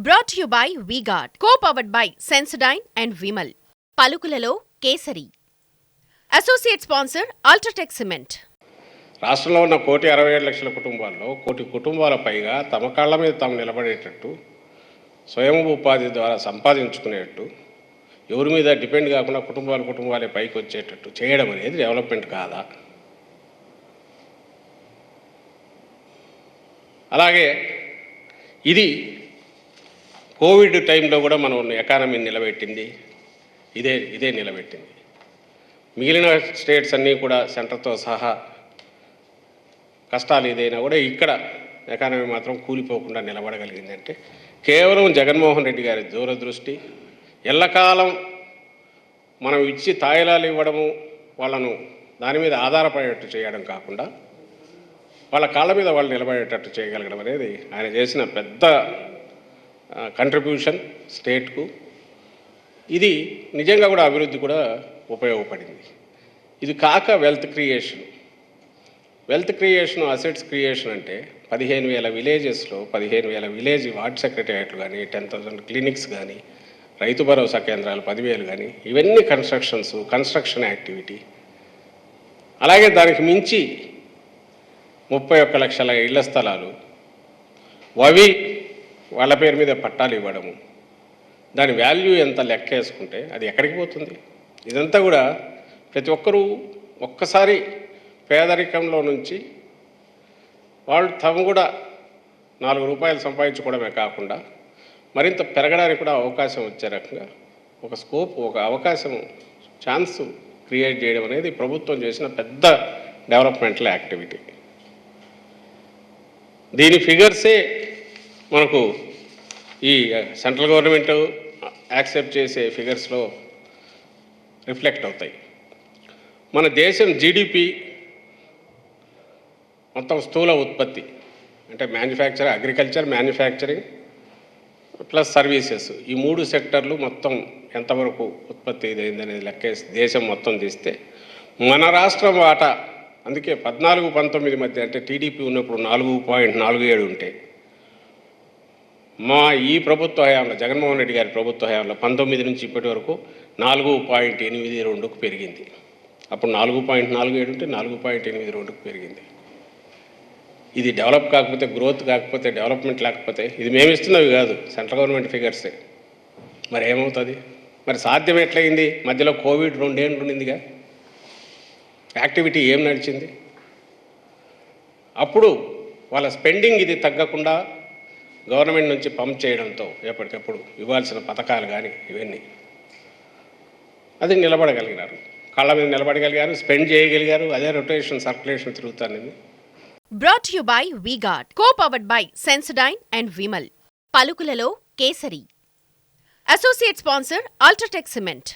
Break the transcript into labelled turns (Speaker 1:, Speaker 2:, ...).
Speaker 1: Brought to you by V-Guard, co-powered by Sensodyne and Vimal. పలుకులలో కేసరి. Associate sponsor UltraTech cement.
Speaker 2: రాష్ట్రంలో ఉన్న 1,67,00,000 కుటుంబాల్లో 1,00,00,000 కుటుంబాల పైగా తమ కాళ్ళ మీద తాము నిలబడేటట్టు, స్వయం ఉపాధి ద్వారా సంపాదించుకునేటట్టు, ఎవరి మీద డిపెండ్ కాకుండా కుటుంబాలే పైకి వచ్చేటట్టు చేయడం అనేది డెవలప్మెంట్ కాదా? అలాగే ఇది కోవిడ్ టైంలో కూడా మనం ఎకానమీని నిలబెట్టింది ఇదే నిలబెట్టింది. మిగిలిన స్టేట్స్ అన్నీ కూడా సెంటర్తో సహా కష్టాలు ఏదైనా కూడా ఇక్కడ ఎకానమీ మాత్రం కూలిపోకుండా నిలబడగలిగింది అంటే కేవలం జగన్మోహన్ రెడ్డి గారి దూరదృష్టి, ఎల్లకాలం మనం ఇచ్చి తాయిలాలు ఇవ్వడము, వాళ్ళను దాని మీద ఆధారపడేటట్టు చేయడం కాకుండా వాళ్ళ కాళ్ళ మీద వాళ్ళు నిలబడేటట్టు చేయగలగడం అనేది ఆయన చేసిన పెద్ద కంట్రిబ్యూషన్ స్టేట్కు. ఇది నిజంగా కూడా అభివృద్ధి కూడా ఉపయోగపడింది. ఇది కాక వెల్త్ క్రియేషన్ అసెట్స్ క్రియేషన్ అంటే 15,000 విలేజెస్లో 15,000 విలేజ్ వార్డ్ సెక్రటేరియట్లు కానీ, 10,000 క్లినిక్స్ కానీ, రైతు భరోసా కేంద్రాలు 10,000 కానీ, ఇవన్నీ కన్స్ట్రక్షన్ యాక్టివిటీ. అలాగే దానికి మించి 31 లక్షల ఇళ్ల స్థలాలు, అవి వాళ్ళ పేరు మీద పట్టాలు ఇవ్వడము, దాని వాల్యూ ఎంత లెక్క వేసుకుంటే అది ఎక్కడికి పోతుంది? ఇదంతా కూడా ప్రతి ఒక్కరూ ఒక్కసారి పేదరికంలో నుంచి వాళ్ళు తాము కూడా 4 రూపాయలు సంపాదించుకోవడమే కాకుండా మరింత పెరగడానికి కూడా అవకాశం వచ్చే రకంగా ఒక స్కోప్, ఒక అవకాశం, ఛాన్స్ క్రియేట్ చేయడం అనేది ప్రభుత్వం చేసిన పెద్ద డెవలప్మెంటల్ యాక్టివిటీ. దీని ఫిగర్సే మనకు ఈ సెంట్రల్ గవర్నమెంట్ యాక్సెప్ట్ చేసే ఫిగర్స్లో రిఫ్లెక్ట్ అవుతాయి. మన దేశం జీడిపి మొత్తం స్థూల ఉత్పత్తి అంటే అగ్రికల్చర్, మ్యానుఫ్యాక్చరింగ్ ప్లస్ సర్వీసెస్, ఈ 3 సెక్టర్లు మొత్తం ఎంతవరకు ఉత్పత్తి ఇదైందనేది లెక్కేసి దేశం మొత్తం తీస్తే మన రాష్ట్రం వాటా, అందుకే 14-19 మధ్య అంటే టీడీపీ ఉన్నప్పుడు 4.47 ఉంటే మా ఈ ప్రభుత్వ హయాంలో, జగన్మోహన్ రెడ్డి గారి ప్రభుత్వ హయాంలో 19 నుంచి ఇప్పటి వరకు 4.82కు పెరిగింది. అప్పుడు 4.47 ఉంటే 4.82కు పెరిగింది. ఇది డెవలప్ కాకపోతే, గ్రోత్ కాకపోతే, డెవలప్మెంట్ లేకపోతే, ఇది మేము ఇస్తున్నవి కాదు, సెంట్రల్ గవర్నమెంట్ ఫిగర్సే. మరి ఏమవుతుంది? మరి సాధ్యం ఎట్లయింది? మధ్యలో కోవిడ్ 2 ఏళ్ళు ఉండిందిగా, యాక్టివిటీ ఏం నడిచింది? అప్పుడు వాళ్ళ స్పెండింగ్ ఇది తగ్గకుండా గవర్నమెంట్ నుంచి పంప్ చేయడంతో ఎప్పటికప్పుడు ఇవ్వాల్సిన పథకాలు కానీ ఇవన్నీ అది నిలబడగలిగినారు, కాళ్ళ మీద నిలబడగలిగారు, స్పెండ్ చేయగలిగారు. అదే రొటేషన్, సర్క్యులేషన్ తిరుగుతానిది.
Speaker 1: Brought to you by V-Guard, co-powered by Sensodyne and Vimal. పలుకులలో కేసరి. Associate sponsor UltraTech cement.